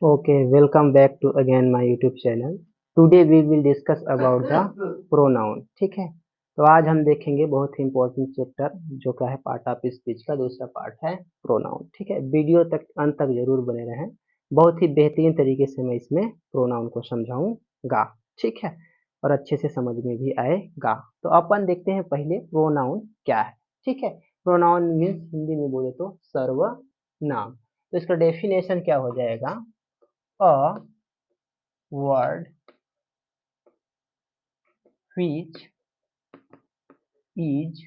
Okay, welcome back to again my YouTube channel. Today we will discuss about the pronoun. ठीक है, तो आज हम देखेंगे बहुत ही इम्पोर्टेंट चैप्टर जो क्या है पार्ट ऑफ स्पीच का दूसरा पार्ट है प्रोनाउन। ठीक है, वीडियो तक अंत तक जरूर बने रहें। बहुत ही बेहतरीन तरीके से मैं इसमें प्रोनाउन को समझाऊंगा। ठीक है, और अच्छे से समझ में भी आएगा। तो अपन देखते हैं पहले प्रोनाउन क्या है। ठीक है, प्रोनाउन मीन्स हिंदी में बोले तो सर्वनाम। तो इसका डेफिनेशन क्या हो जाएगा? A word which is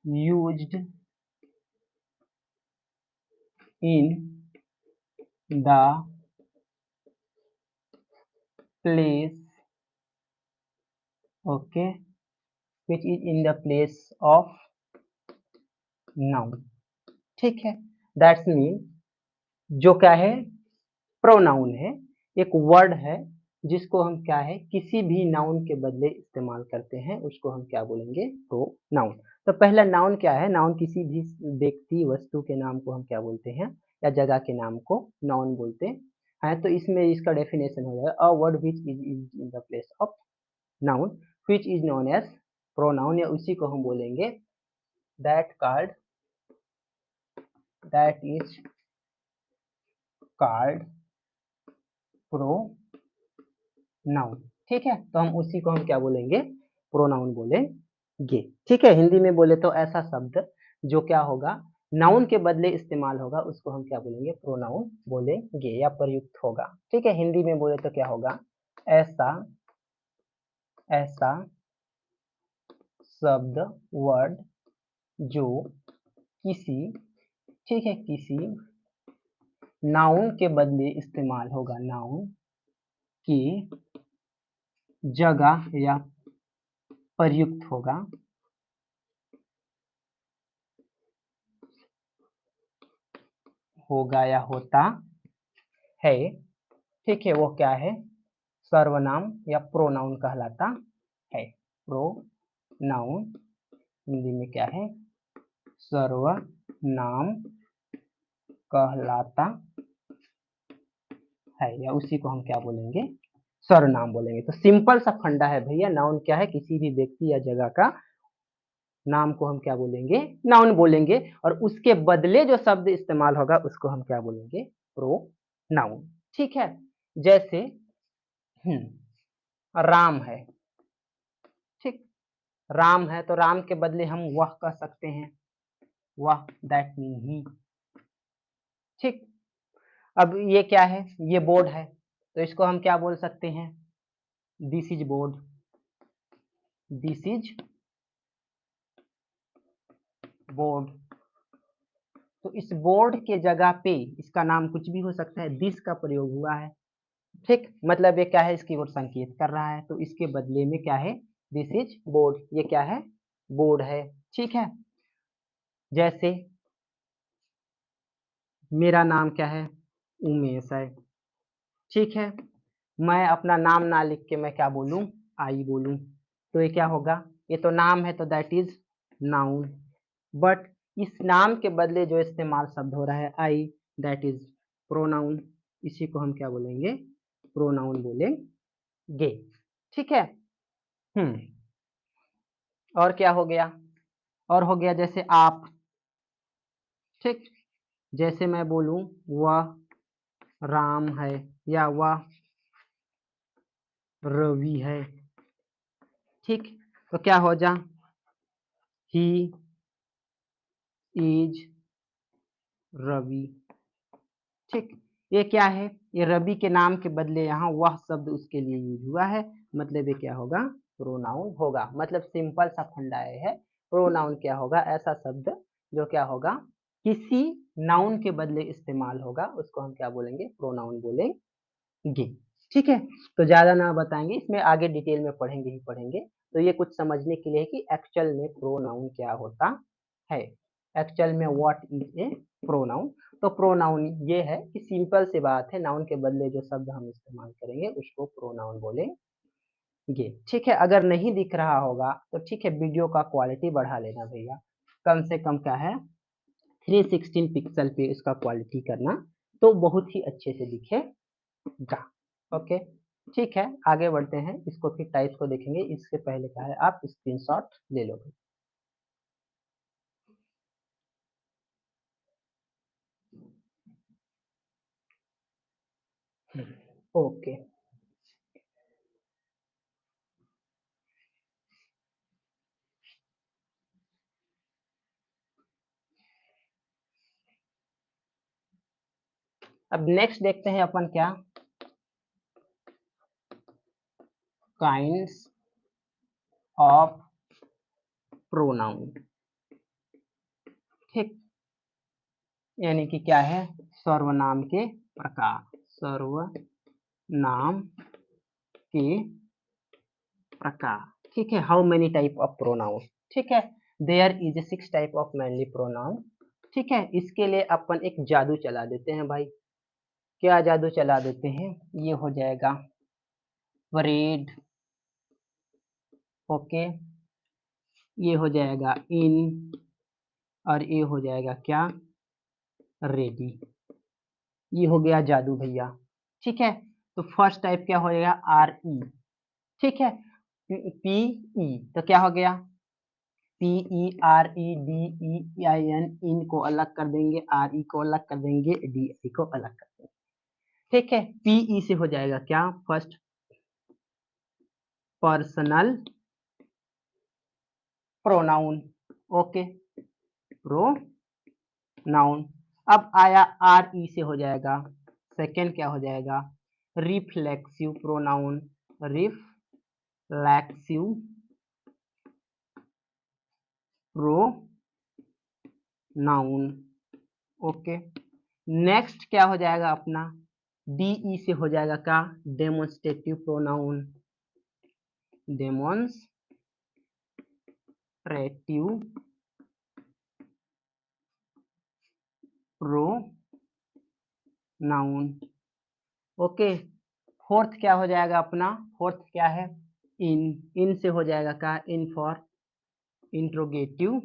used in the place, okay, which is in the place of noun. ठीक है, दैट्स मीन जो क्या है प्रोनाउन है, एक वर्ड है जिसको हम क्या है किसी भी नाउन के बदले इस्तेमाल करते हैं, उसको हम क्या बोलेंगे? प्रोनाउन। तो पहला नाउन क्या है? नाउन किसी भी व्यक्ति वस्तु के नाम को हम क्या बोलते हैं, या जगह के नाम को नाउन बोलते हैं। तो इसमें इसका डेफिनेशन हो जाएगा a word which is in the place of noun which is known as pronoun, या उसी को हम बोलेंगे दैट इज कॉल्ड प्रोनाउन। ठीक है, तो हम उसी को हम क्या बोलेंगे? प्रोनाउन बोलेंगे। ठीक है, हिंदी में बोले तो ऐसा शब्द जो क्या होगा नाउन के बदले इस्तेमाल होगा, उसको हम क्या बोलेंगे? प्रोनाउन बोलेंगे या प्रयुक्त होगा। ठीक है, हिंदी में बोले तो क्या होगा? ऐसा ऐसा शब्द वर्ड जो किसी, ठीक है, किसी नाउन के बदले इस्तेमाल होगा, नाउन की जगह या प्रयुक्त होगा या होता है। ठीक है, वो क्या है? सर्वनाम या प्रोनाउन कहलाता है। प्रोनाउन हिंदी में क्या है? सर्वनाम कहलाता है, या उसी को हम क्या बोलेंगे? सर्वनाम बोलेंगे। तो सिंपल सा फंडा है भैया, नाउन क्या है? किसी भी व्यक्ति या जगह का नाम को हम क्या बोलेंगे? नाउन बोलेंगे, और उसके बदले जो शब्द इस्तेमाल होगा उसको हम क्या बोलेंगे? प्रोनाउन। ठीक है, जैसे राम है। ठीक, राम है तो राम के बदले हम वह कह सकते हैं, वह, दैट मीन ही। ठीक, अब ये क्या है? ये बोर्ड है, तो इसको हम क्या बोल सकते हैं? This is board, this is board. तो इस बोर्ड के जगह पे इसका नाम कुछ भी हो सकता है, दिस का प्रयोग हुआ है। ठीक, मतलब ये क्या है? इसकी ओर संकेत कर रहा है, तो इसके बदले में क्या है? दिस इज बोर्ड, ये क्या है? बोर्ड है। ठीक है, जैसे मेरा नाम क्या है? उमेश है। ठीक है, मैं अपना नाम ना लिख के मैं क्या बोलूं? आई बोलूं, तो ये क्या होगा? ये तो नाम है, तो दैट इज नाउन। बट इस नाम के बदले जो इस्तेमाल शब्द हो रहा है आई, दैट इज प्रोनाउन। इसी को हम क्या बोलेंगे? प्रोनाउन बोलेंगे। ठीक है। और क्या हो गया? और हो गया जैसे आप। ठीक, जैसे मैं बोलूं वह राम है, या वह रवि है। ठीक, तो क्या हो जा? He is Ravi. ठीक, ये क्या है? ये रवि के नाम के बदले यहाँ वह शब्द उसके लिए यूज हुआ है, मतलब ये क्या होगा? प्रोनाउन होगा। मतलब सिंपल सा फंडा है, प्रोनाउन क्या होगा? ऐसा शब्द जो क्या होगा किसी नाउन के बदले इस्तेमाल होगा, उसको हम क्या बोलेंगे? प्रोनाउन बोलेंगे। ठीक है, तो ज्यादा ना बताएंगे, इसमें आगे डिटेल में पढ़ेंगे ही पढ़ेंगे। तो ये कुछ समझने के लिए कि एक्चुअल में प्रोनाउन क्या होता है, एक्चुअल में व्हाट इज ए प्रोनाउन। तो प्रोनाउन ये है कि सिंपल सी बात है, नाउन के बदले जो शब्द हम इस्तेमाल करेंगे उसको प्रोनाउन बोलेंगे। ठीक है, अगर नहीं दिख रहा होगा तो ठीक है, वीडियो का क्वालिटी बढ़ा लेना भैया। कम से कम क्या है, 316 पिक्सल पे इसका क्वालिटी करना तो बहुत ही अच्छे से दिखेगा। ओके, ठीक है, आगे बढ़ते हैं, इसको फिर टाइप्स को देखेंगे। इससे पहले क्या है, आप स्क्रीनशॉट ले लो। ओके, अब नेक्स्ट देखते हैं अपन क्या, काइंड्स ऑफ प्रोनाउन। ठीक, यानी कि क्या है, सर्वनाम के प्रकार, सर्वनाम के प्रकार। ठीक है, how many type of pronoun. ठीक है, there is 6 type of mainly pronoun. ठीक है, इसके लिए अपन एक जादू चला देते हैं भाई। क्या जादू चला देते हैं, ये हो जाएगा परेड। ओके, ये हो जाएगा इन, और ये हो जाएगा क्या, रेडी। ये हो गया जादू भैया। ठीक है, तो फर्स्ट टाइप क्या हो जाएगा, आर ई। ठीक है, पी ई, तो क्या हो गया, P E R E D E I N, इन को अलग कर देंगे, आर ई को अलग कर देंगे, डी आई को अलग कर देंगे। ठीक है, पी ई से हो जाएगा क्या, first personal pronoun. Okay, pronoun. अब आया आर ई से हो जाएगा, सेकेंड क्या हो जाएगा, reflexive pronoun. Reflexive pronoun. Okay, next क्या हो जाएगा अपना, डीई से हो जाएगा क्या, demonstrative pronoun. Demonstrative pronoun. Okay, fourth क्या हो जाएगा अपना, फोर्थ क्या है, इन। इन से हो जाएगा क्या, in for interrogative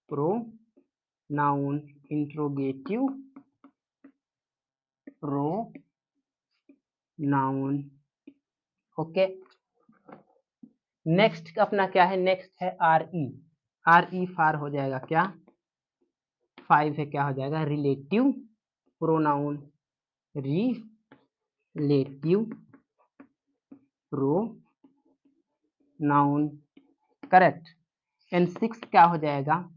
pronoun. Interrogative pronoun. Okay, next अपना क्या है, नेक्स्ट है आर ई। आर ई फार हो जाएगा क्या, 5 है, क्या हो जाएगा, relative pronoun. Relative pronoun, correct. And 6 क्या हो जाएगा,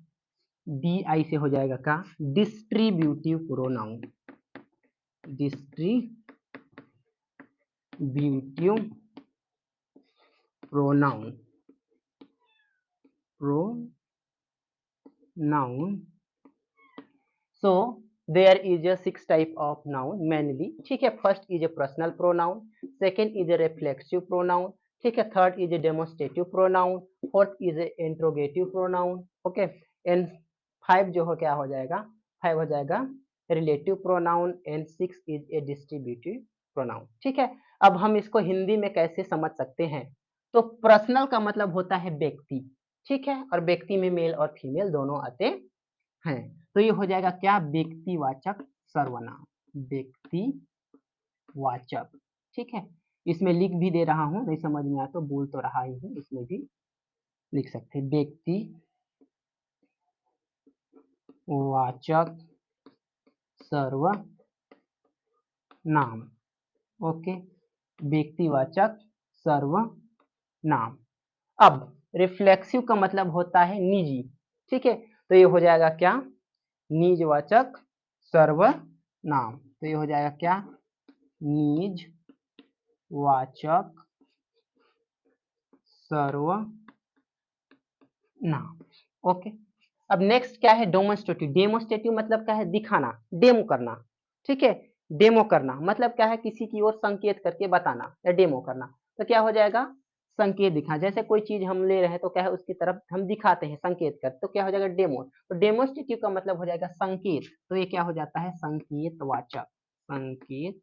डी आई से हो जाएगा क्या, distributive pronoun. Distributive pronoun. Pronoun, so there is a 6 type of noun mainly। ठीक है, first is a personal pronoun, second is a reflexive pronoun, ठीक है, third is a demonstrative pronoun, fourth is a interrogative pronoun. Okay, and 5 जो हो क्या हो जाएगा, 5 हो जाएगा relative pronoun, and 6 is a distributive pronoun. ठीक है, अब हम इसको हिंदी में कैसे समझ सकते हैं, तो पर्सनल का मतलब होता है व्यक्ति। ठीक है, और व्यक्ति में मेल और फीमेल दोनों आते हैं, तो ये हो जाएगा क्या, व्यक्तिवाचक सर्वनाम। व्यक्तिवाचक। ठीक है, इसमें लिख भी दे रहा हूं, नहीं समझ में आया तो बोल तो रहा ही हूं, इसमें भी लिख सकते हैं, व्यक्तिवाचक सर्वनाम। ओके, व्यक्तिवाचक सर्वनाम। अब रिफ्लेक्सिव का मतलब होता है निजी। ठीक है, तो ये हो जाएगा क्या, निजवाचक सर्वनाम। तो ये हो जाएगा क्या, निजवाचक सर्वनाम। ओके, अब नेक्स्ट क्या है, डेमोन्स्ट्रेटिव। डेमोन्स्ट्रेटिव मतलब क्या है, दिखाना, डेमो करना। ठीक है, डेमो करना मतलब क्या है, किसी की ओर संकेत करके बताना या डेमो करना। तो क्या हो जाएगा, संकेत दिखा, जैसे कोई चीज हम ले रहे हैं तो क्या है, उसकी तरफ हम दिखाते हैं, संकेत कर, तो क्या हो जाएगा, डेमो। तो डेमोन्स्ट्रेटिव का मतलब हो जाएगा संकेत, तो ये क्या हो जाता है, संकेतवाचक। संकेतवाचक।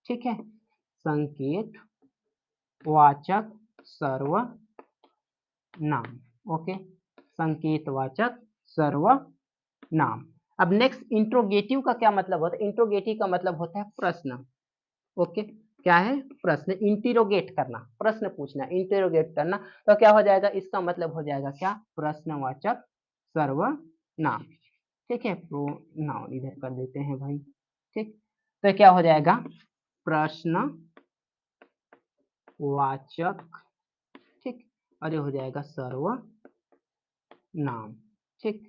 ठीक है, संकेतवाचक सर्वनाम। ओके, संकेतवाचक सर्वनाम। अब नेक्स्ट इंट्रोगेटिव का क्या मतलब होता है? इंट्रोगेटिव का मतलब होता है प्रश्न। ओके, क्या है? प्रश्न। इंटीरोगेट करना, प्रश्न पूछना, इंटीरोगेट करना। तो क्या हो जाएगा? इसका मतलब हो जाएगा क्या? प्रश्नवाचक सर्वनाम। ठीक है, प्रोनाउन इधर कर देते हैं भाई। ठीक, तो क्या हो जाएगा? प्रश्नवाचक, ठीक, और ये हो जाएगा सर्वनाम। ठीक,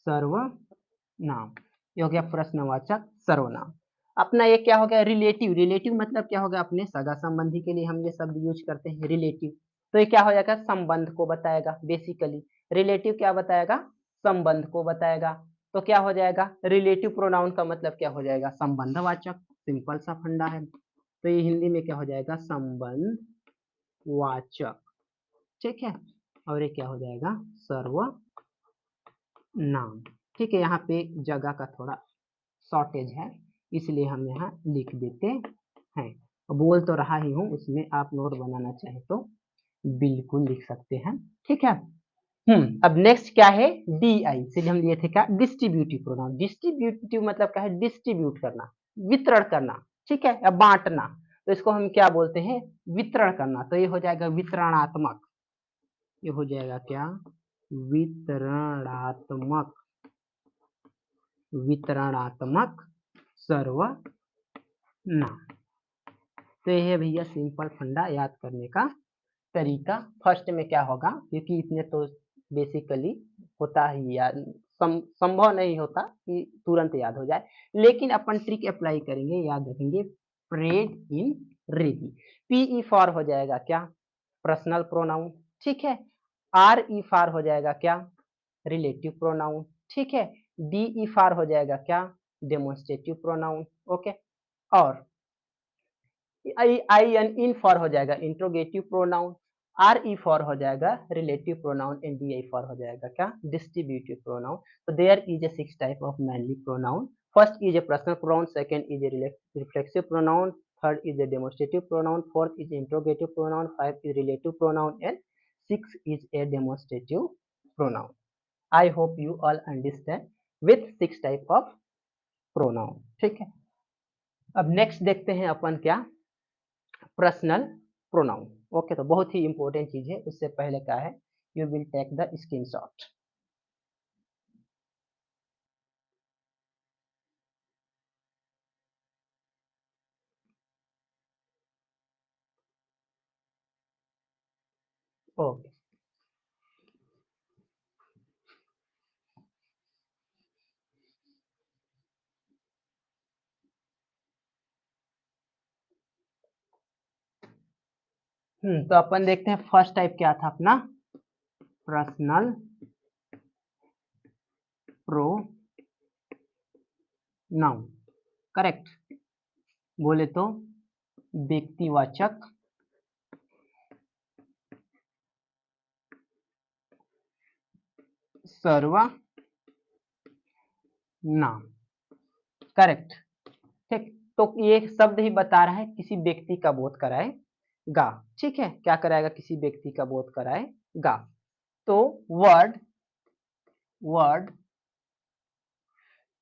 सर्वनाम, ये हो गया प्रश्नवाचक सर्वनाम। अपना ये क्या हो गया? रिलेटिव। रिलेटिव मतलब क्या होगा? अपने सगा संबंधी के लिए हम ये शब्द यूज करते हैं, रिलेटिव। तो ये क्या हो जाएगा? संबंध को बताएगा बेसिकली। रिलेटिव क्या बताएगा? संबंध को बताएगा। तो क्या हो जाएगा? रिलेटिव प्रोनाउन का मतलब क्या हो जाएगा? संबंधवाचक। सिंपल सा फंडा है। तो ये हिंदी में क्या हो जाएगा? संबंधवाचक। ठीक है, और ये क्या हो जाएगा? सर्वनाम। ठीक है, यहाँ पे जगह का थोड़ा शॉर्टेज है, इसलिए हम यहाँ लिख देते हैं। बोल तो रहा ही हूँ, उसमें आप नोट बनाना चाहे तो बिल्कुल लिख सकते हैं। ठीक है। अब नेक्स्ट क्या है? डी आई से हम लिए थे क्या? Distributive pronoun. डिस्ट्रीब्यूटिव मतलब क्या है? डिस्ट्रीब्यूट करना, वितरण करना। ठीक है, या बांटना। तो इसको हम क्या बोलते हैं? वितरण करना। तो ये हो जाएगा वितरणात्मक। ये हो जाएगा क्या? वितरणात्मक। वितरणात्मक सर्वनाम। तो ये है भैया सिंपल फंडा याद करने का तरीका। फर्स्ट में क्या होगा? क्योंकि इसमें तो बेसिकली होता ही याद, संभव नहीं होता कि तुरंत याद हो जाए, लेकिन अपन ट्रिक अप्लाई करेंगे, याद रखेंगे। प्रेड इन रेडी। पीई फॉर हो जाएगा क्या? Personal pronoun. ठीक है। आर ई फॉर हो जाएगा क्या? Relative pronoun. ठीक है। डी ई फॉर हो जाएगा क्या? Demonstrative pronoun. ओके, और आई आई एन इन फॉर हो जाएगा interrogative pronoun. R E for हो जाएगा relative pronoun. And D I for हो जाएगा क्या? Distributive pronoun. तो there is a 6 type of mainly pronoun. First is a personal pronoun, second is a reflexive pronoun, third is a demonstrative pronoun, fourth is interrogative pronoun, five is relative pronoun, and six is a demonstrative pronoun. I hope you all understand with 6 type of pronoun. ठीक है, अब next देखते हैं अपन क्या? Personal pronoun. Okay, तो बहुत ही important चीज है। उससे पहले क्या है? You will take the screenshot. Okay, तो अपन देखते हैं फर्स्ट टाइप क्या था अपना? Personal pronoun. करेक्ट। बोले तो व्यक्तिवाचक सर्वनाम। करेक्ट। ठीक, तो ये शब्द ही बता रहा है किसी व्यक्ति का बोध कराएगा। ठीक है, क्या कराएगा? किसी व्यक्ति का बोध कराएगा। तो वर्ड, वर्ड,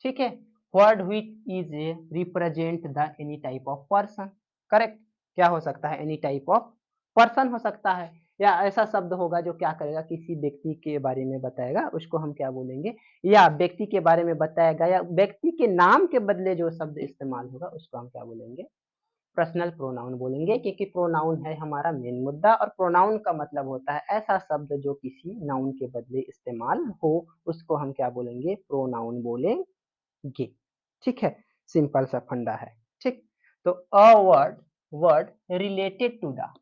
ठीक है, word which is represent the any type of person. Correct. क्या हो सकता है? एनी टाइप ऑफ पर्सन हो सकता है, या ऐसा शब्द होगा जो क्या करेगा? किसी व्यक्ति के बारे में बताएगा, उसको हम क्या बोलेंगे? या व्यक्ति के बारे में बताएगा, या व्यक्ति के नाम के बदले जो शब्द इस्तेमाल होगा उसको हम क्या बोलेंगे? पर्सनल प्रोनाउन बोलेंगे, क्योंकि प्रोनाउन है हमारा मेन मुद्दा। और प्रोनाउन का मतलब होता है ऐसा शब्द जो किसी नाउन के बदले इस्तेमाल हो, उसको हम क्या बोलेंगे? प्रोनाउन बोलेंगे। गे। ठीक है, सिंपल सा फंडा है। ठीक, तो a word, word related to the,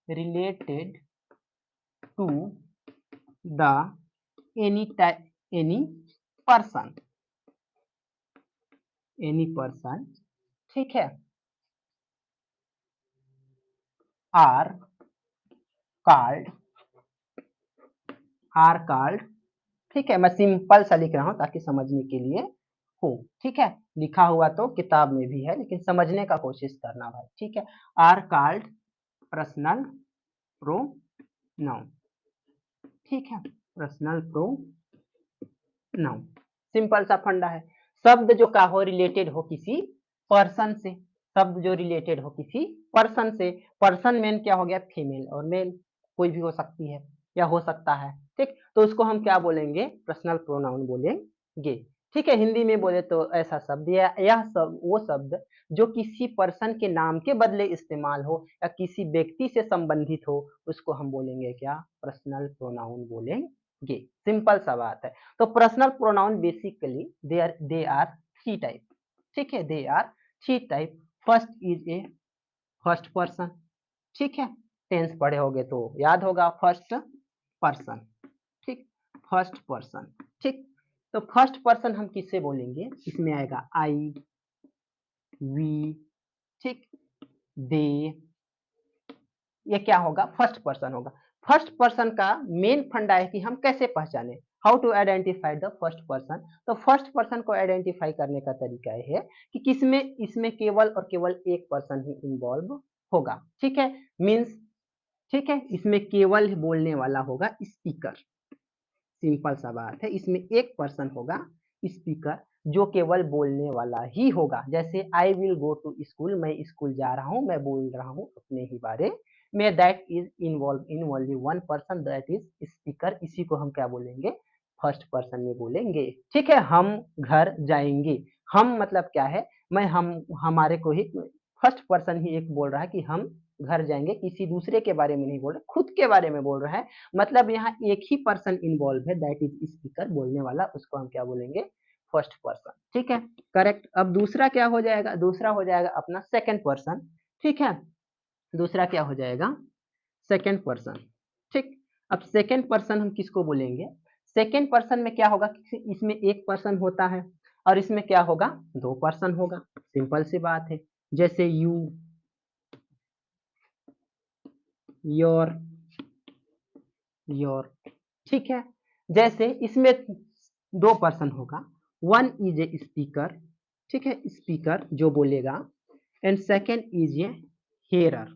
related to the any type, any person, any person. ठीक है, आर कॉल्ड, आर कॉल्ड। ठीक है, मैं सिंपल सा लिख रहा हूं ताकि समझने के लिए हो। ठीक है, लिखा हुआ तो किताब में भी है, लेकिन समझने का कोशिश करना भाई। ठीक है, आर कॉल्ड पर्सनल प्रोनाउन। ठीक है, पर्सनल प्रोनाउन। नाउन। सिंपल सा फंडा है। शब्द जो का हो रिलेटेड हो किसी पर्सन से, शब्द जो रिलेटेड हो किसी पर्सन से, पर्सन मेन क्या हो गया, फीमेल और मेल, कोई भी हो सकती है या हो सकता है, ठीक। तो उसको हम क्या बोलेंगे, पर्सनल प्रोनाउन बोलेंगे, ठीक है। हिंदी में बोले तो ऐसा शब्द, यह सब वो शब्द जो किसी पर्सन के नाम के बदले इस्तेमाल हो या किसी व्यक्ति से संबंधित हो, उसको हम बोलेंगे क्या, पर्सनल प्रोनाउन बोलेंगे। सिंपल सा बात है। तो personal pronoun basically they are three type, ठीक है, they are three type. First is a first person, ठीक है, टेंस पढ़े होगे तो याद होगा, फर्स्ट पर्सन, ठीक, फर्स्ट पर्सन, ठीक। तो फर्स्ट पर्सन हम किससे बोलेंगे, इसमें आएगा आई, वी, ठीक, दे, ये क्या होगा, फर्स्ट पर्सन होगा। फर्स्ट पर्सन का मेन फंडा है कि हम कैसे पहचाने, how to identify the first person. तो फर्स्ट पर्सन को आइडेंटिफाई करने का तरीका यह है कि किसमें, इसमें केवल और केवल एक पर्सन ही इन्वॉल्व होगा, ठीक है, मीन्स, ठीक है, इसमें केवल बोलने वाला होगा स्पीकर। सिंपल सा बात है, इसमें एक पर्सन होगा स्पीकर जो केवल बोलने वाला ही होगा। जैसे I will go to school, मैं स्कूल जा रहा हूँ, मैं बोल रहा हूँ अपने ही बारे में, that is involve in only one person, that is speaker. इसी को हम क्या बोलेंगे, फर्स्ट पर्सन में बोलेंगे, ठीक है। हम घर जाएंगे, हम मतलब क्या है, मैं, हम, हमारे को ही फर्स्ट पर्सन ही एक बोल रहा है कि हम घर जाएंगे, किसी दूसरे के बारे में नहीं बोल रहा, खुद के बारे में बोल रहा है, मतलब यहाँ एक ही पर्सन इन्वॉल्व है, दैट इज स्पीकर, बोलने वाला, उसको हम क्या बोलेंगे, फर्स्ट पर्सन, ठीक है, करेक्ट। अब दूसरा क्या हो जाएगा, दूसरा हो जाएगा अपना सेकंड पर्सन, ठीक है, दूसरा क्या हो जाएगा, सेकंड पर्सन, ठीक। अब सेकंड पर्सन हम किसको बोलेंगे, सेकंड पर्सन में क्या होगा, इसमें एक पर्सन होता है और इसमें क्या होगा, दो पर्सन होगा, सिंपल सी बात है। जैसे यू, योर, योर, ठीक है। जैसे इसमें दो पर्सन होगा, वन इज ए स्पीकर, ठीक है, स्पीकर जो बोलेगा, and second is a error,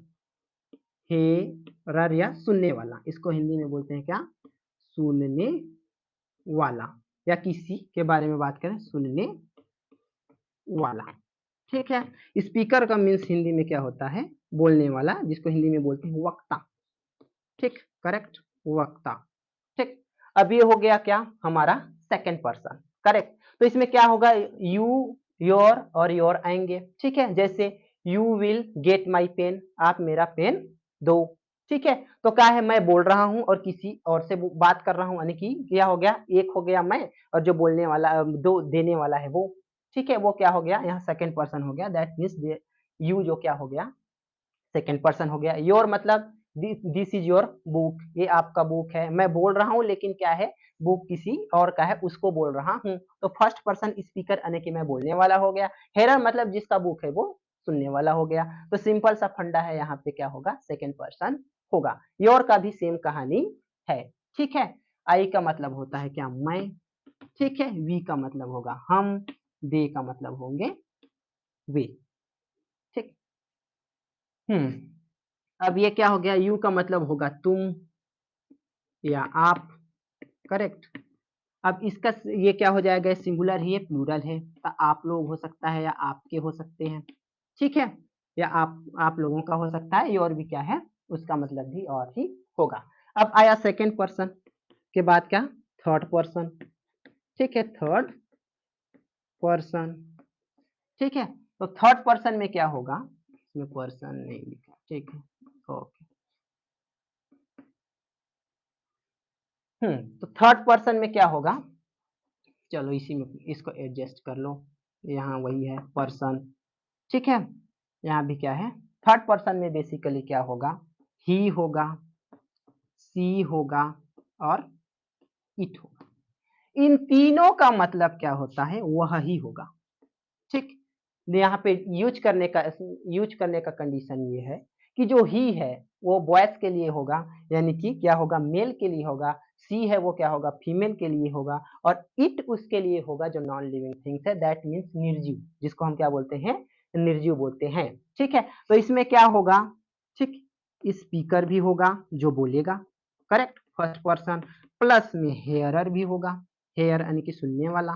error या सुनने वाला, इसको हिंदी में बोलते हैं क्या, सुनने वाला, या किसी के बारे में बात करें, सुनने वाला, ठीक है। स्पीकर का मीन्स हिंदी में क्या होता है, बोलने वाला, जिसको हिंदी में बोलते हैं वक्ता, ठीक, करेक्ट, वक्ता, ठीक। अब ये हो गया क्या, हमारा सेकंड पर्सन, करेक्ट। तो इसमें क्या होगा, यू, योर और योर आएंगे, ठीक है। जैसे you will get my pen, आप मेरा पेन दो, ठीक है। तो क्या है, मैं बोल रहा हूं और किसी और से बात कर रहा हूं, यानी कि क्या हो गया, एक हो गया मैं, और जो बोलने वाला, दो देने वाला है वो, ठीक है, वो क्या हो गया, यहाँ सेकंड पर्सन हो गया, दैट मीन्स यू जो क्या हो गया, सेकंड पर्सन हो गया। योर मतलब दिस इज योर बुक, ये आपका बुक है, मैं बोल रहा हूँ लेकिन क्या है, बुक किसी और का है, उसको बोल रहा हूँ। तो फर्स्ट पर्सन स्पीकर यानी कि मैं बोलने वाला हो गया, हेरर मतलब जिसका बुक है वो सुनने वाला हो गया। तो सिंपल सा फंडा है, यहाँ पे क्या होगा, सेकंड पर्सन होगा। योर का भी सेम कहानी है, ठीक है। आई का मतलब होता है क्या, मैं, ठीक है। वी का मतलब होगा हम, दे का मतलब होंगे वे, ठीक। अब ये क्या हो गया, यू का मतलब होगा तुम या आप, करेक्ट। अब इसका ये क्या हो जाएगा, सिंगुलर ही है, प्लूरल है, तो आप लोग हो सकता है या आपके हो सकते हैं, ठीक है, या आप लोगों का हो सकता है, ये और भी क्या है, उसका मतलब भी और ही होगा। अब आया सेकंड पर्सन के बाद क्या, थर्ड पर्सन, ठीक है, थर्ड पर्सन, ठीक है। तो थर्ड पर्सन में क्या होगा, इसमें पर्सन नहीं लिखा, ठीक है, ओके। तो थर्ड पर्सन में क्या होगा, चलो इसी में इसको एडजस्ट कर लो, यहाँ वही है पर्सन, ठीक है। यहाँ भी क्या है, थर्ड पर्सन में बेसिकली क्या होगा, ही होगा, सी होगा और इट होगा। इन तीनों का मतलब क्या होता है, वह ही होगा, ठीक। यहाँ पे यूज करने का कंडीशन ये है कि जो ही है वो बॉयज के लिए होगा, यानी कि क्या होगा, मेल के लिए होगा, सी है वो क्या होगा, फीमेल के लिए होगा, और इट उसके लिए होगा जो नॉन लिविंग थिंग्स है, दैट मीन्स निर्जीव, जिसको हम क्या बोलते हैं, निर्जीव बोलते हैं, ठीक है। तो इसमें क्या होगा, ठीक, स्पीकर भी होगा जो बोलेगा, करेक्ट, फर्स्ट पर्सन, प्लस में हेयरर भी होगा, हेयर यानी कि सुनने वाला,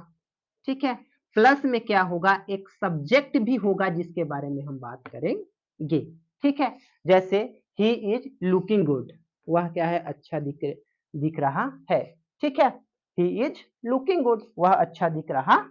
ठीक है। प्लस में क्या होगा, एक सब्जेक्ट भी होगा जिसके बारे में हम बात करेंगे, ठीक है। जैसे ही इज लुकिंग गुड, वह क्या है, अच्छा दिख रहा है, ठीक है। ही इज लुकिंग गुड, वह अच्छा दिख रहा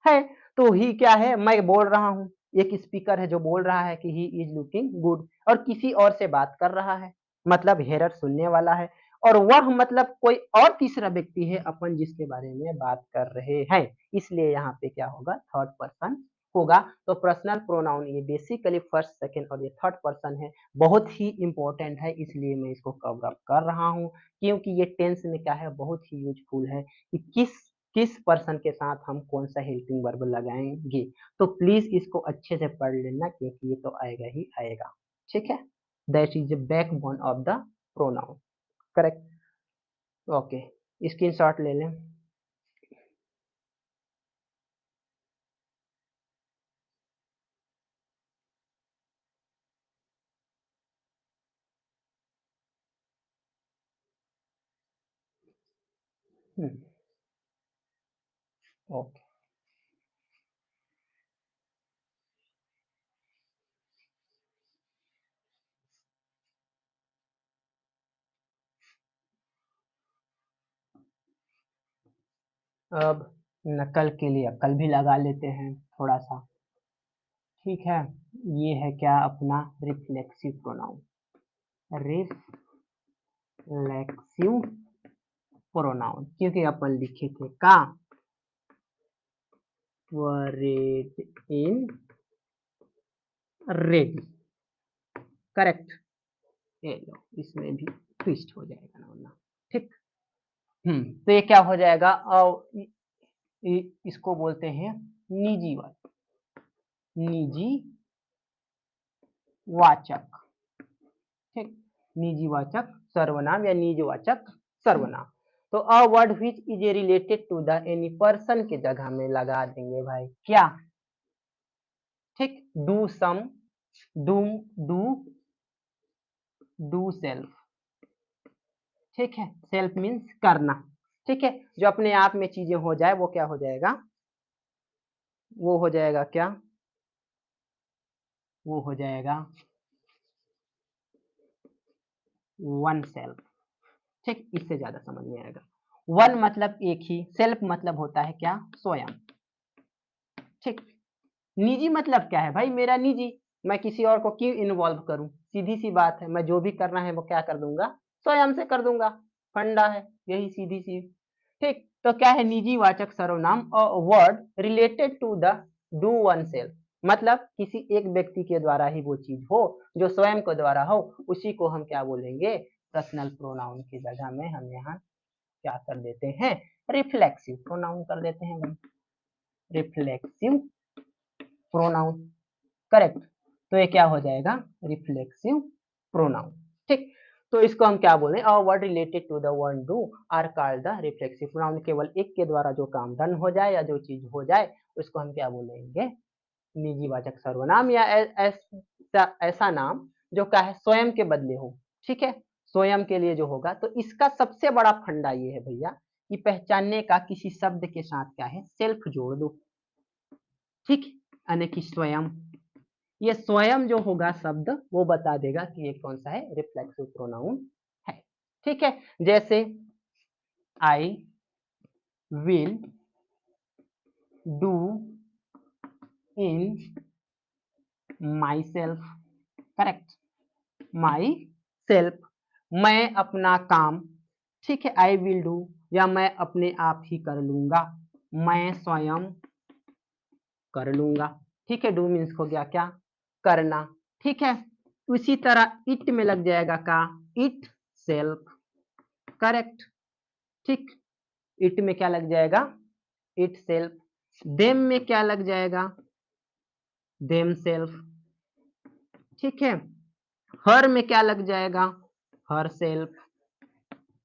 है। तो ही क्या है, मैं बोल रहा हूं, एक स्पीकर है जो बोल रहा है कि ही इज लुकिंग गुड, और किसी और से बात कर रहा है, मतलब हेरर सुनने वाला है, और वह मतलब कोई और तीसरा व्यक्ति है अपन जिसके बारे में बात कर रहे हैं, इसलिए यहाँ पे क्या होगा, थर्ड पर्सन होगा। तो पर्सनल प्रोनाउन ये बेसिकली फर्स्ट सेकंड और ये थर्ड पर्सन है, बहुत ही इंपॉर्टेंट है, इसलिए मैं इसको कवर अप कर रहा हूँ, क्योंकि ये टेंस में क्या है, बहुत ही यूजफुल है कि किस किस पर्सन के साथ हम कौन सा हेल्पिंग वर्ब लगाएंगे। तो प्लीज इसको अच्छे से पढ़ लेना, क्योंकि ये तो आएगा ही आएगा, ठीक है। That is the backbone of the pronoun, correct. Okay, screenshot ले लें। ओके, अब नकल के लिए अकल भी लगा लेते हैं थोड़ा सा, ठीक है। ये है क्या, अपना रिफ्लेक्सिव प्रोनाउन, रिफ्लेक्सिव प्रोनाउन, क्योंकि अपन लिखे थे का वरेड इन रेडी, करेक्ट। ये लो, इसमें भी ट्विस्ट हो जाएगा ना वरना, ठीक। तो ये क्या हो जाएगा, इसको बोलते हैं निजी वाचक, निजी वाचक, ठीक। निजी वाचक सर्वनाम या निजवाचक सर्वनाम। तो a word which is related to the any person के जगह में लगा देंगे भाई क्या, ठीक। Do some, do do do self, ठीक है। सेल्फ मीन्स करना, ठीक है। जो अपने आप में चीजें हो जाए वो क्या हो जाएगा, वो हो जाएगा क्या, वो हो जाएगा वन सेल्फ, ठीक। इससे ज्यादा समझ में आएगा। वन मतलब एक ही, सेल्फ मतलब होता है क्या, स्वयं, ठीक। निजी मतलब क्या है भाई, मेरा निजी, मैं किसी और को क्यों इन्वॉल्व करूं, सीधी सी बात है, मैं जो भी करना है वो क्या कर दूंगा, स्वयं से कर दूंगा, फंडा है यही, सीधी सी, ठीक। तो क्या है, निजी वाचक सर्वनाम word related to the do oneself, मतलब किसी एक व्यक्ति के द्वारा ही वो चीज हो, जो स्वयं के द्वारा हो, उसी को हम क्या बोलेंगे, पर्सनल प्रोनाउन की जगह में हम यहाँ क्या कर देते हैं, रिफ्लेक्सिव प्रोनाउन कर देते हैं, रिफ्लेक्सिव प्रोनाउन, करेक्ट। तो ये क्या हो जाएगा, रिफ्लेक्सिव प्रोनाउन, ठीक। तो इसको हम क्या बोले, a word related to the word do are called the reflexive pronoun, केवल एक के द्वारा जो काम डन हो जाए या जो चीज हो जाए उसको हम क्या बोलेंगे, निजीवाचक सर्वनाम, या ऐसा नाम जो क्या है, स्वयं के बदले हो, ठीक है। स्वयं के लिए जो होगा, तो इसका सबसे बड़ा फंडा ये है भैया, कि पहचानने का किसी शब्द के साथ क्या है, सेल्फ जोड़ दो, ठीक। यानी कि स्वयं, ये स्वयं जो होगा शब्द वो बता देगा कि ये कौन सा है, रिफ्लेक्सिव प्रोनाउन है, ठीक है। जैसे I will do in my self, correct, my self, मैं अपना काम, ठीक है, आई विल डू, या मैं अपने आप ही कर लूंगा, मैं स्वयं कर लूंगा, ठीक है। डू मीन्स हो गया क्या, करना, ठीक है। उसी तरह इट में लग जाएगा का, इट सेल्फ, करेक्ट, ठीक। इट में क्या लग जाएगा, इट सेल्फ। देम में क्या लग जाएगा, देम सेल्फ, ठीक है। हर में क्या लग जाएगा, हर सेल्फ,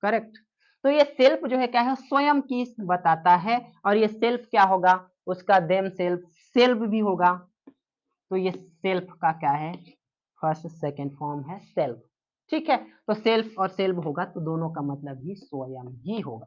करेक्ट। तो ये सेल्फ जो है क्या है, स्वयं की बताता है, और ये सेल्फ क्या होगा, उसका देम सेल्फ, सेल्फ भी होगा, तो ये सेल्फ का क्या है, फर्स्ट सेकंड फॉर्म है सेल्फ, ठीक है। तो सेल्फ और सेल्फ होगा तो दोनों का मतलब ही स्वयं ही होगा,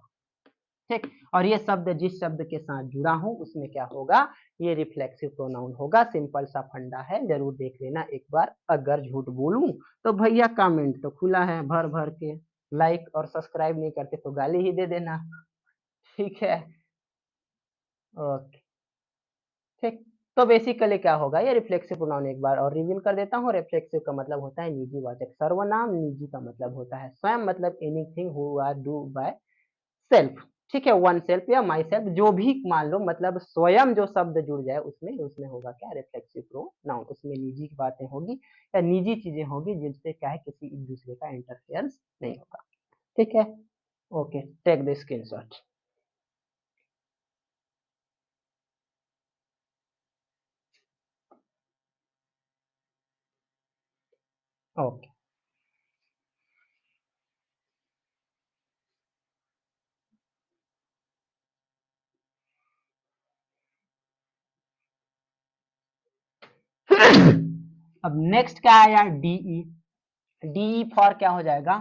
ठीक। और ये शब्द जिस शब्द के साथ जुड़ा हूं उसमें क्या होगा, ये रिफ्लेक्सिव प्रोनाउन होगा। सिंपल सा फंडा है, जरूर देख लेना एक बार। अगर झूठ बोलूं तो भैया कमेंट तो खुला है भर भर के, लाइक और सब्सक्राइब नहीं करते तो गाली ही दे देना। ठीक है, ओके, ठीक। तो बेसिकली क्या होगा, ये रिफ्लेक्सिव प्रोनाउन एक बार और रिवील कर देता हूँ। रिफ्लेक्सिव का मतलब होता है निजी वाचक सर्वनाम। निजी का मतलब होता है स्वयं, मतलब anything who are do by self. ठीक है, वन सेल्फ या माई सेल्फ, जो भी मान लो, मतलब स्वयं जो शब्द जुड़ जाए उसमें, उसमें होगा क्या, रिफ्लेक्सिव प्रोनाउन। उसमें निजी बातें होगी या निजी चीजें होगी जिनसे क्या है, किसी एक दूसरे का इंटरफेरेंस नहीं होगा। ठीक है, okay, take the screenshot. Okay, अब नेक्स्ट क्या आया, डीई। डीई फॉर क्या हो जाएगा,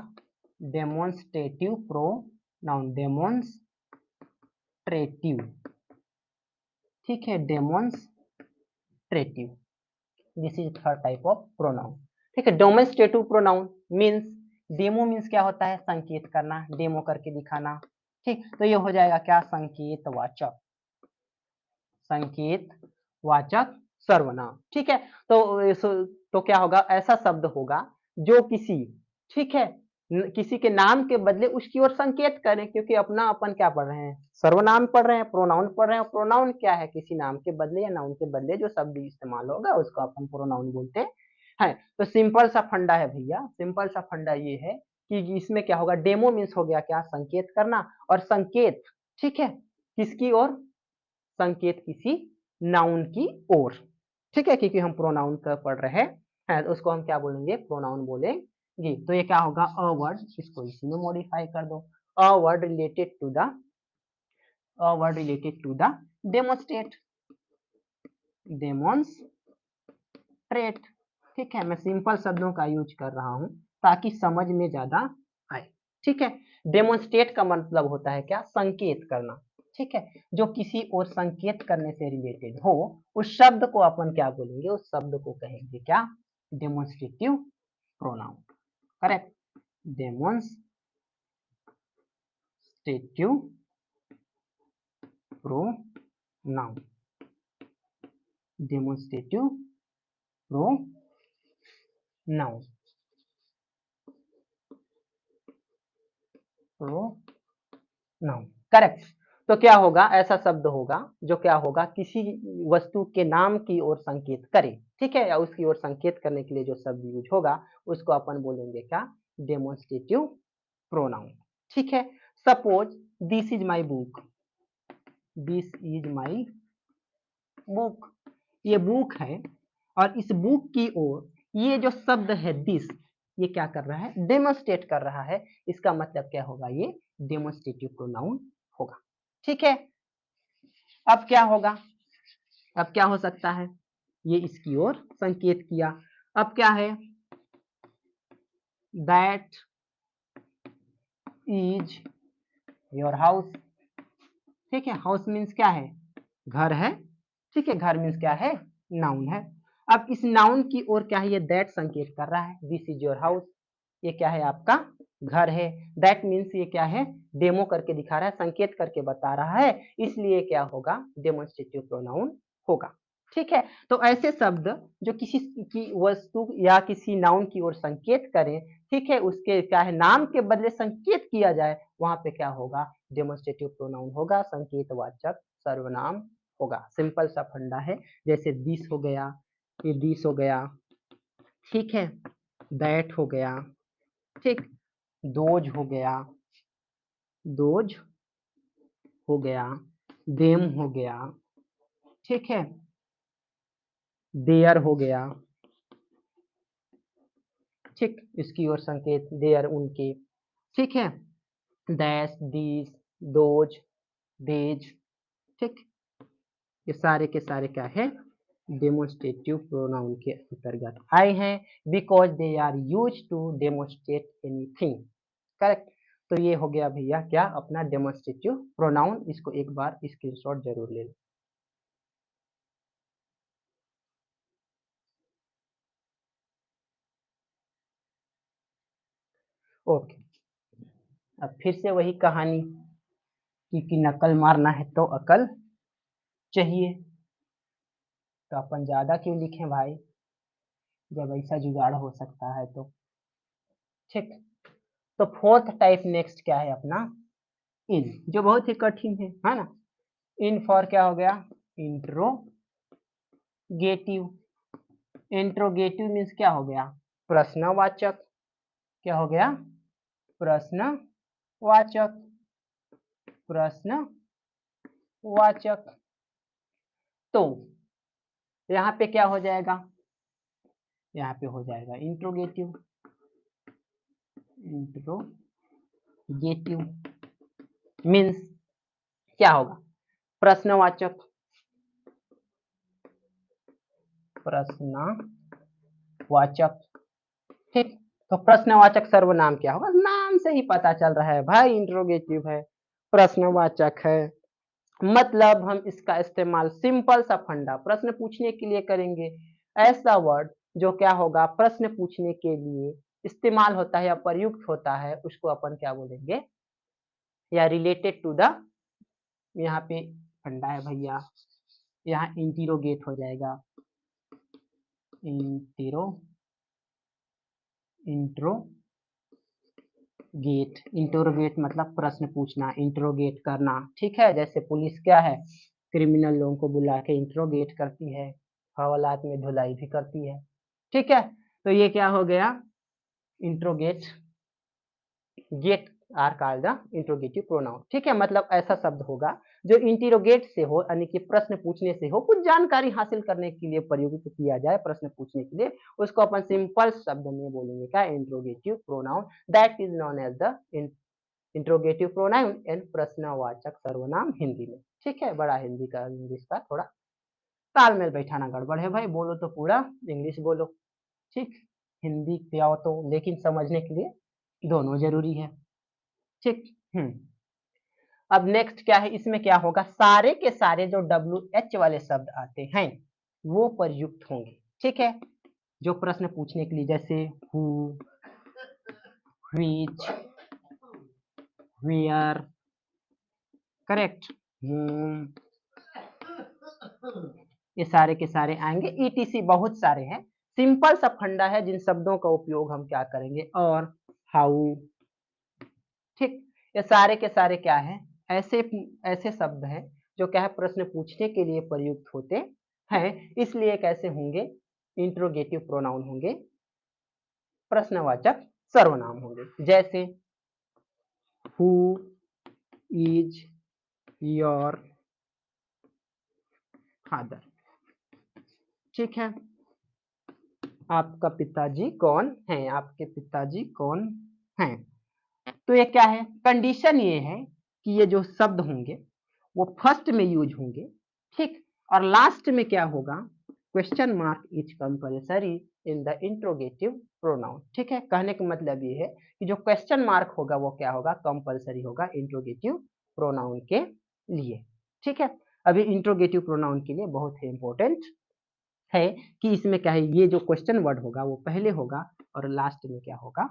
डेमोन्स्ट्रेटिव प्रोनाउन, डेमोन्स्ट्रेटिव। ठीक है, demonstrative, this is third type of pronoun. ठीक है, demonstrative pronoun means, demo means क्या होता है, संकेत करना, डेमो करके दिखाना। ठीक, तो ये हो जाएगा क्या, संकेतवाचक, संकेत वाचक सर्वनाम। ठीक है, तो क्या होगा, ऐसा शब्द होगा जो किसी, ठीक है, किसी के नाम के बदले उसकी ओर संकेत करें, क्योंकि अपना अपन क्या पढ़ रहे हैं, सर्वनाम पढ़ रहे हैं, प्रोनाउन पढ़ रहे हैं। प्रोनाउन क्या है, किसी नाम के बदले या नाउन के बदले जो शब्द इस्तेमाल होगा उसको अपन प्रोनाउन बोलते हैं। तो सिंपल सा फंडा है भैया, सिंपल सा फंडा ये है कि इसमें क्या होगा, डेमो मीन्स हो गया क्या, संकेत करना, और संकेत, ठीक है, किसकी ओर, संकेत किसी नाउन की ओर। ठीक है, क्योंकि हम प्रोनाउन का पढ़ रहे हैं तो उसको हम क्या बोलेंगे, प्रोनाउन बोलेंगे। तो ये क्या होगा, अ वर्ड, इसको इसी में मॉडिफाई कर दो, a word related to the, a word related to the demonstrate, demonstrate. ठीक है, मैं सिंपल शब्दों का यूज कर रहा हूं ताकि समझ में ज्यादा आए। ठीक है, डेमोन्स्ट्रेट का मतलब होता है क्या, संकेत करना। ठीक है, जो किसी और संकेत करने से रिलेटेड हो, उस शब्द को अपन क्या बोलेंगे, उस शब्द को कहेंगे क्या, demonstrative pronoun. Correct, demonstrative pronoun, demonstrative pronoun, pronoun. Correct. तो क्या होगा, ऐसा शब्द होगा जो क्या होगा, किसी वस्तु के नाम की ओर संकेत करे। ठीक है, या उसकी ओर संकेत करने के लिए जो शब्द यूज होगा उसको अपन बोलेंगे क्या, डेमोन्स्ट्रेटिव प्रोनाउन। ठीक है, suppose this is my book, this is my book, ये बुक है, और इस बुक की ओर ये जो शब्द है दिस, ये क्या कर रहा है, डेमोन्स्ट्रेट कर रहा है। इसका मतलब क्या होगा, ये डेमोन्स्ट्रेटिव प्रोनाउन होगा। ठीक है, अब क्या होगा, अब क्या हो सकता है, ये इसकी ओर संकेत किया। अब क्या है, दैट इज योर हाउस। ठीक है, हाउस मीन्स क्या है, घर है। ठीक है, घर मीन्स क्या है, नाउन है। अब इस नाउन की ओर क्या है, ये दैट संकेत कर रहा है, दिस इज योर हाउस, ये क्या है, आपका घर है। दैट मीन्स ये क्या है, डेमो करके दिखा रहा है, संकेत करके बता रहा है, इसलिए क्या होगा, डेमोन्स्ट्रेटिव प्रोनाउन होगा। ठीक है, तो ऐसे शब्द जो किसी की वस्तु या किसी नाउन की ओर संकेत करें, ठीक है, उसके क्या है, नाम के बदले संकेत किया जाए, वहां पे क्या होगा, डेमोन्स्ट्रेटिव प्रोनाउन होगा, संकेतवाचक सर्वनाम होगा। सिंपल सा फंडा है, जैसे दिस हो गया, ये दिस हो गया, ठीक है, दैट हो गया, ठीक, दोज हो गया, दोज हो गया, देम हो गया, ठीक है, देयर हो गया, ठीक, इसकी ओर संकेत, देयर उनके, ठीक है, दैश, दीज, दोज, देज, ठीक, ये सारे के सारे क्या है, डेमोन्स्ट्रेटिव प्रोनाउन के अंतर्गत आए हैं, because they are use to demonstrate anything. Correct. तो ये हो गया भैया क्या अपना डेमोन्स्ट्रेटिव प्रोनाउन। इसको एक बार स्क्रीनशॉट जरूर ले लो। ओके, अब फिर से वही कहानी कि नकल मारना है तो अकल चाहिए। तो अपन ज्यादा क्यों लिखें भाई, जब ऐसा जुगाड़ हो सकता है तो। ठीक, तो फोर्थ टाइप नेक्स्ट क्या है अपना, इन, जो बहुत ही कठिन है ना। इन फॉर क्या हो गया, इंट्रोगेटिव। इंट्रोगेटिव मीन्स क्या हो गया, प्रश्नवाचक। क्या हो गया, प्रश्नवाचक। प्रश्नवाचक। तो यहाँ पे क्या हो जाएगा, यहाँ पे हो जाएगा इंट्रोगेटिव। इंट्रोगेटिव मीन्स क्या होगा, प्रश्नवाचक। प्रश्नवाचक, ठीक। तो प्रश्नवाचक सर्वनाम क्या होगा, नाम से ही पता चल रहा है भाई, इंट्रोगेटिव है, प्रश्नवाचक है। मतलब हम इसका इस्तेमाल सिंपल सा फंडा प्रश्न पूछने के लिए करेंगे। ऐसा वर्ड जो क्या होगा प्रश्न पूछने के लिए इस्तेमाल होता है या प्रयुक्त होता है, उसको अपन क्या बोलेंगे, या रिलेटेड टू द, यहाँ पे फंडा है भैया, यहाँ इंटीरोगेट हो जाएगा। इंट्रोगेट मतलब प्रश्न पूछना, इंट्रोगेट करना, ठीक है। जैसे पुलिस क्या है, क्रिमिनल लोगों को बुला के इंट्रोगेट करती है, हवालात में धुलाई भी करती है, ठीक है। तो ये क्या हो गया, interrogate, get are called the interrogative pronoun, ठीक है। मतलब ऐसा शब्द होगा जो इंटीरोगेट से हो, यानी कि प्रश्न पूछने से हो, कुछ जानकारी हासिल करने के लिए प्रयुक्त किया जाए प्रश्न पूछने के लिए, उसको अपन सिंपल शब्द में बोलेंगे क्या, interrogative pronoun. That is known as the interrogative pronoun and प्रश्नवाचक सर्वनाम हिंदी में, ठीक है। बड़ा हिंदी का इंग्लिश का थोड़ा तालमेल बैठाना गड़बड़ है भाई, बोलो तो पूरा इंग्लिश बोलो, ठीक। हिंदी पे आओ तो, लेकिन समझने के लिए दोनों जरूरी है, ठीक। अब नेक्स्ट क्या है, इसमें क्या होगा, सारे के सारे जो WH वाले शब्द आते हैं वो प्रयुक्त होंगे, ठीक है। जो प्रश्न पूछने के लिए, जैसे हु, व्हिच, वेयर, करेक्ट, ये सारे के सारे आएंगे, ETC बहुत सारे हैं। सिंपल सा फंडा है जिन शब्दों का उपयोग हम क्या करेंगे, और, हाउ, ठीक। ये सारे के सारे क्या है, ऐसे ऐसे शब्द हैं जो क्या है प्रश्न पूछने के लिए प्रयुक्त होते हैं, इसलिए कैसे होंगे, इंट्रोगेटिव प्रोनाउन होंगे, प्रश्नवाचक सर्वनाम होंगे। जैसे हु इज योर फादर, ठीक है। आपका पिताजी कौन है, आपके पिताजी कौन हैं। तो ये क्या है, कंडीशन ये है कि ये जो शब्द होंगे वो फर्स्ट में यूज होंगे, ठीक। और लास्ट में क्या होगा, question mark is compulsory in the interrogative pronoun, ठीक है। कहने का मतलब ये है कि जो क्वेश्चन मार्क होगा वो क्या होगा, कंपल्सरी होगा इंट्रोगेटिव प्रोनाउन के लिए, ठीक है। अभी इंट्रोगेटिव प्रोनाउन के लिए बहुत ही इंपॉर्टेंट है कि इसमें क्या है, ये जो क्वेश्चन वर्ड होगा वो पहले होगा और लास्ट में क्या होगा,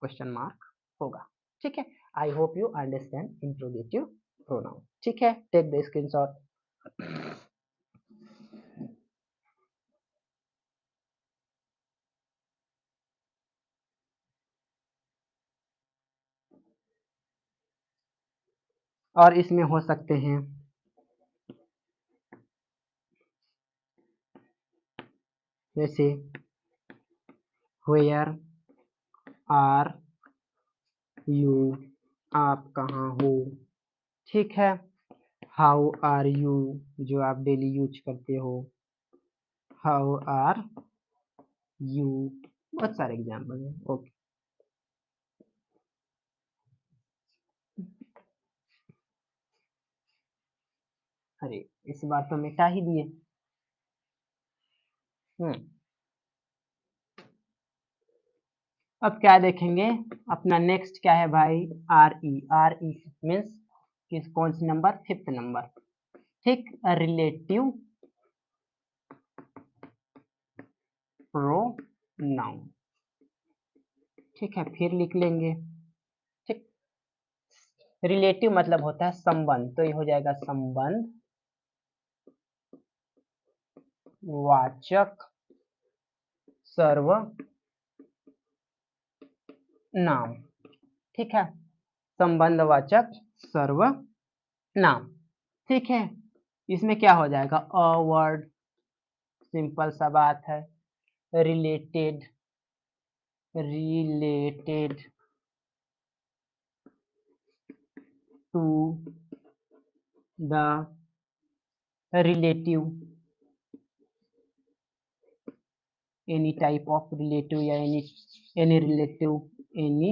क्वेश्चन मार्क होगा, ठीक है। I hope you understand interrogative pronoun, ठीक है। Take the screenshot. और इसमें हो सकते हैं जैसे वेयर आर यू, आप कहाँ हो, ठीक है। हाउ आर यू, जो आप डेली यूज करते हो, हाउ आर यू, बहुत सारे एग्जाम्पल हैं, ओके। अरे इस बार तो मिटा ही दिए। हम्म अब क्या देखेंगे, अपना नेक्स्ट क्या है भाई, R E. R E means किस कौन सी नंबर, 5th नंबर। ठीक, रिलेटिव प्रोनाउन। ठीक है, फिर लिख लेंगे। ठीक, रिलेटिव मतलब होता है संबंध, तो ये हो जाएगा संबंध वाचक सर्वनाम। ठीक है, संबंधवाचक सर्वनाम। ठीक है, इसमें क्या हो जाएगा, अ वर्ड, सिंपल सा बात है। Related, related to the relative, any type of relative या एनी रिलेटिव, एनी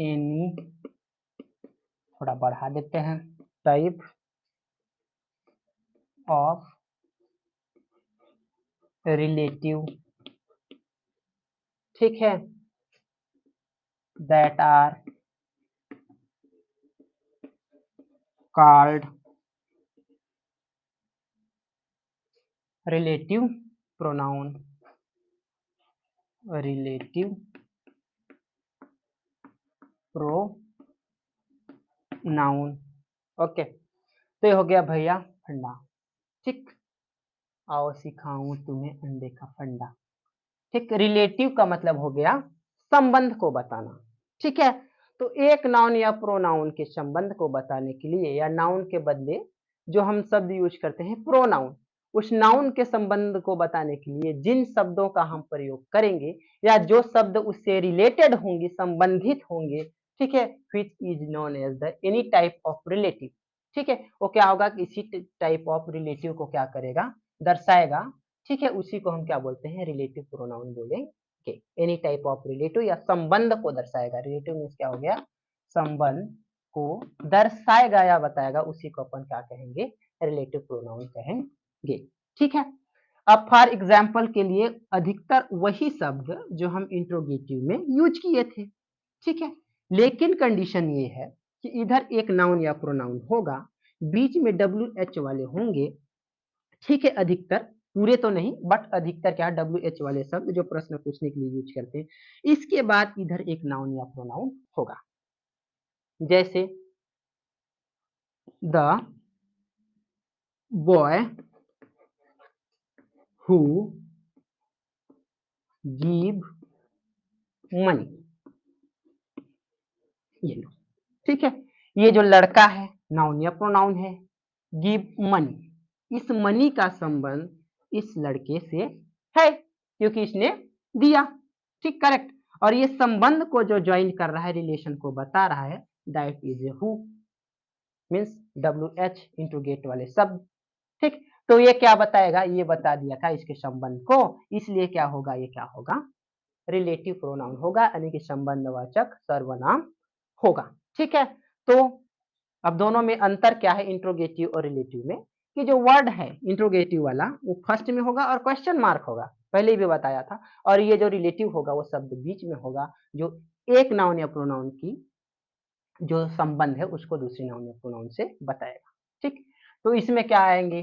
एनी थोड़ा बढ़ा देते हैं, टाइप ऑफ रिलेटिव। ठीक है, that are called relative pronoun, relative pronoun. Okay, तो ये हो गया भैया फंडा। ठीक, आओ सिखाऊं तुम्हें अंडे का फंडा। ठीक, रिलेटिव का मतलब हो गया संबंध को बताना। ठीक है, तो एक नाउन या प्रोनाउन के संबंध को बताने के लिए या नाउन के बदले जो हम शब्द यूज करते हैं प्रोनाउन, उस नाउन के संबंध को बताने के लिए जिन शब्दों का हम प्रयोग करेंगे या जो शब्द उससे रिलेटेड होंगे, संबंधित होंगे, ठीक है, which is known as the any type of relative. ठीक है, वो क्या होगा कि इसी टाइप ऑफ रिलेटिव को क्या करेगा, दर्शाएगा। ठीक है, उसी को हम क्या बोलते हैं, रिलेटिव प्रोनाउन बोलेंगे। एनी टाइप ऑफ रिलेटिव या संबंध को दर्शाएगा, रिलेटिव मीन्स क्या हो गया, संबंध को दर्शाएगा या बताएगा, उसी को अपन क्या कहेंगे, रिलेटिव प्रोनाउन कहेंगे। ठीक है, अब फॉर एग्जाम्पल के लिए अधिकतर वही शब्द जो हम इंट्रोगेटिव में यूज किए थे। ठीक है, लेकिन कंडीशन ये है कि इधर एक नाउन या प्रोनाउन होगा, बीच में डब्ल्यू एच वाले होंगे। ठीक है, अधिकतर, पूरे तो नहीं बट अधिकतर क्या, डब्ल्यू एच वाले शब्द जो प्रश्न पूछने के लिए यूज करते हैं। इसके बाद इधर एक नाउन या प्रोनाउन होगा, जैसे the boy who give money. ये लो, ठीक है, ये जो लड़का है नाउन या प्रोनाउन है, गिव मनी, इस मनी का संबंध इस लड़के से है क्योंकि इसने दिया। ठीक, करेक्ट। और ये संबंध को जो ज्वाइन कर रहा है, रिलेशन को बता रहा है, that is A who, means W H interrogate वाले शब्द। ठीक, तो ये क्या बताएगा, ये बता दिया था इसके संबंध को, इसलिए क्या होगा, ये क्या होगा, रिलेटिव प्रोनाउन होगा, यानी कि संबंधवाचक सर्वनाम होगा। ठीक है, तो अब दोनों में अंतर क्या है, इंट्रोगेटिव और रिलेटिव में, कि जो वर्ड है इंट्रोगेटिव वाला वो फर्स्ट में होगा और क्वेश्चन मार्क होगा, पहले भी बताया था। और ये जो रिलेटिव होगा वो शब्द बीच में होगा, जो एक नाउन या प्रोनाउन की जो संबंध है उसको दूसरे नाउन या प्रोनाउन से बताएगा। ठीक, तो इसमें क्या आएंगे,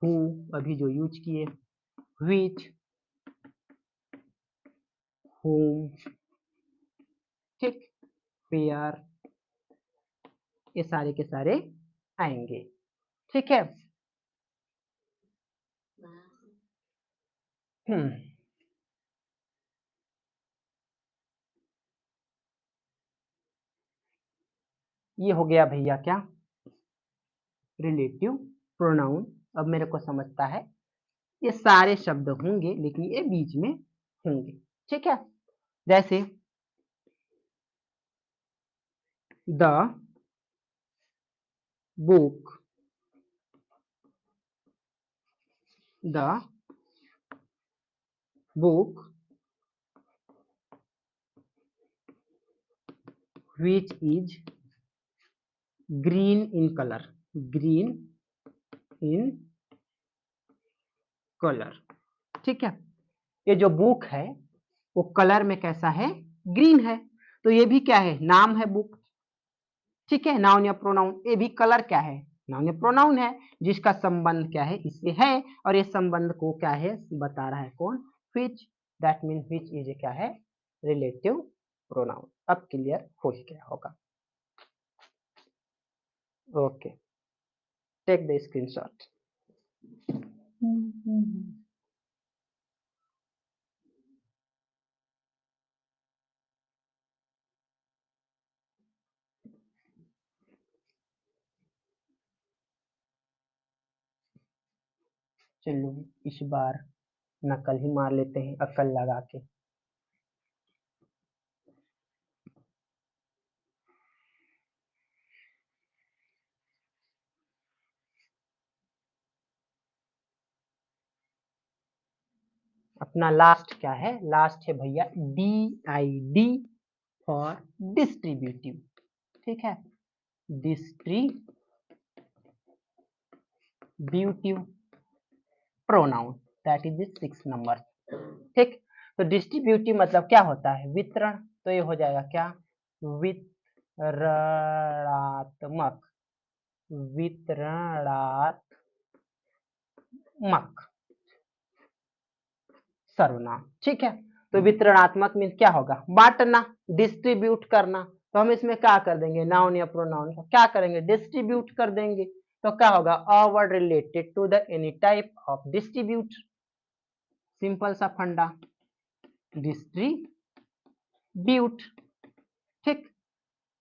हु अभी जो यूज किए, विच, whom, ठीक, वेयर, ये सारे के सारे आएंगे। ठीक है, हम्म, ये हो गया भैया क्या, रिलेटिव प्रोनाउन। अब मेरे को समझता है, ये सारे शब्द होंगे लेकिन ये बीच में होंगे। ठीक है, जैसे the book, the book which is green in color, green in color। ठीक है। ये जो बुक है वो कलर में कैसा है, ग्रीन है, तो ये भी क्या है, नाम है बुक। ठीक है, नाउन या प्रोनाउन, ये भी कलर क्या है, नाउन या प्रोनाउन है, जिसका संबंध क्या है, इससे है, और ये संबंध को क्या है बता रहा है कौन, which, that mean which is क्या है, रिलेटिव प्रोनाउन। अब क्लियर हो गया होगा। Okay, take the screenshot. चलो इस बार नकल ही मार लेते हैं अकल लगा के। अपना लास्ट क्या है, लास्ट है भैया DID फॉर डिस्ट्रीब्यूटिव। ठीक है, distributive pronoun, that is 6 number. ठीक, तो डिस्ट्रीब्यूटिव मतलब क्या होता है, वितरण, तो ये हो जाएगा क्या, वितरणात्मक, वितरणात्मक सर्वनाम। ठीक है, तो वितरणात्मक मीन्स क्या होगा, बांटना, डिस्ट्रीब्यूट करना, तो हम इसमें क्या कर देंगे, नाउन या प्रोनाउन क्या करेंगे, डिस्ट्रीब्यूट कर देंगे, तो क्या होगा, a word related to the any type of distribute, simple सा फंडा, डिस्ट्रीब्यूट। ठीक,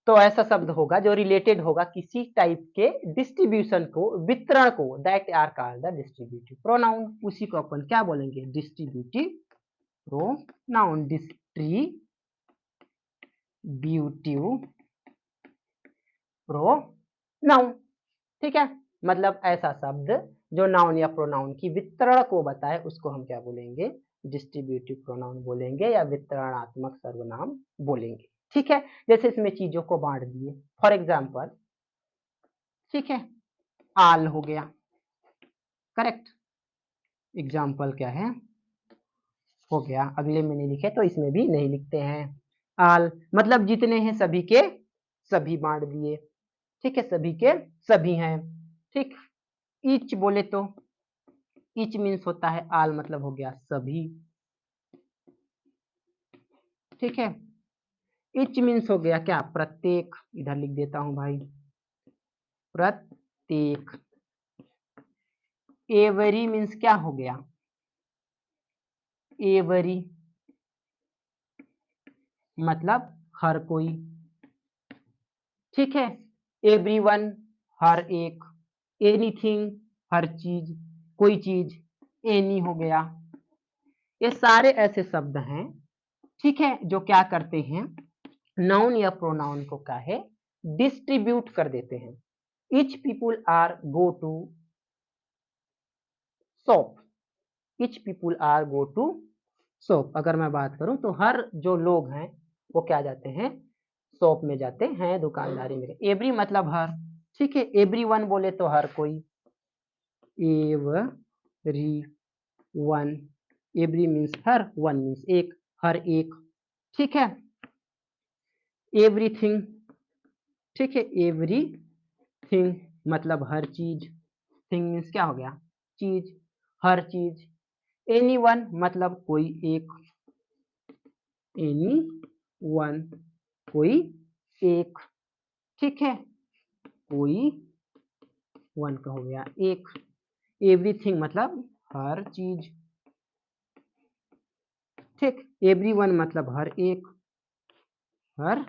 तो ऐसा शब्द होगा जो रिलेटेड होगा किसी टाइप के डिस्ट्रीब्यूशन को, वितरण को, that are called the distributive pronoun, उसी को अपन क्या बोलेंगे, डिस्ट्रीब्यूटिव प्रोनाउन, डिस्ट्रीब्यूटिव प्रोनाउन। ठीक है, मतलब ऐसा शब्द जो नाउन या प्रोनाउन की वितरण को बताए उसको हम क्या बोलेंगे, डिस्ट्रीब्यूटिव प्रोनाउन बोलेंगे या वितरणात्मक सर्वनाम बोलेंगे। ठीक है, जैसे इसमें चीजों को बांट दिए, फॉर एग्जाम्पल, ठीक है, आल हो गया, करेक्ट, एग्जाम्पल क्या है, हो गया, अगले में नहीं लिखे तो इसमें भी नहीं लिखते हैं, आल मतलब जितने हैं सभी के सभी बांट दिए। ठीक है, सभी के सभी हैं। ठीक, ईच बोले तो, ईच मीन्स होता है आल, मतलब हो गया सभी। ठीक है, ईच मीन्स हो गया क्या, प्रत्येक, इधर लिख देता हूं भाई, प्रत्येक। एवरी मीन्स क्या हो गया, एवरी मतलब हर कोई। ठीक है, एवरीवन हर एक, एनीथिंग हर चीज, कोई चीज, एनी हो गया। ये सारे ऐसे शब्द हैं, ठीक है, जो क्या करते हैं, नाउन या प्रोनाउन को क्या है, डिस्ट्रीब्यूट कर देते हैं। Each people are go to shop, each people are go to shop, अगर मैं बात करूं तो हर जो लोग हैं वो क्या जाते हैं, शॉप में जाते हैं, दुकानदारी में। एवरी मतलब हर। ठीक है, एवरी वन बोले तो हर कोई, एवरी वन, एवरी मीन्स हर, वन मीन्स एक, हर एक। ठीक है, एवरीथिंग, ठीक है, एवरीथिंग मतलब हर चीज, थिंग मीन्स क्या हो गया, चीज, हर चीज। एनी वन मतलब कोई एक, एनी वन कोई एक। ठीक है, कोई वन का हो गया एक। एवरीथिंग मतलब हर चीज। ठीक, एवरी वन मतलब हर एक, हर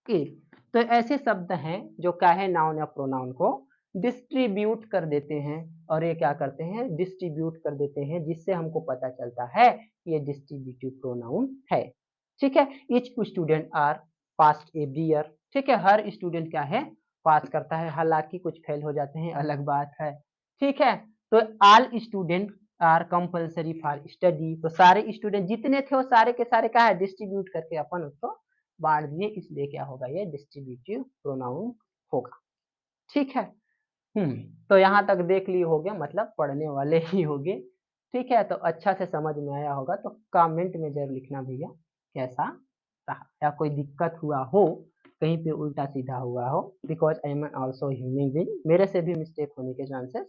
एक। तो ऐसे शब्द हैं जो क्या है, नाउन या प्रोनाउन को डिस्ट्रीब्यूट कर देते हैं, और ये क्या करते हैं, डिस्ट्रीब्यूट कर देते हैं, जिससे हमको पता चलता है ये डिस्ट्रीब्यूटिव प्रोनाउन है। ठीक है, each student are pass every year. ठीक है, हर स्टूडेंट क्या है, पास करता है, हालांकि कुछ फेल हो जाते हैं, अलग बात है। ठीक है, तो all student are compulsory for study, तो सारे स्टूडेंट जितने थे वो सारे के सारे क्या है, डिस्ट्रीब्यूट करके अपन उसको बांट दिए, इसलिए क्या होगा, ये डिस्ट्रीब्यूटिव प्रोनाउन होगा। ठीक है, तो यहां तक देख लिए हो गया, मतलब पढ़ने वाले ही होंगे। ठीक है, तो अच्छा से समझ में आया होगा तो कमेंट में ज़रूर लिखना भैया कैसा रहा, या कोई दिक्कत हुआ हो, कहीं पे उल्टा-सीधा हुआ हो, because I am also human being, मेरे से भी मिस्टेक होने के चांसेस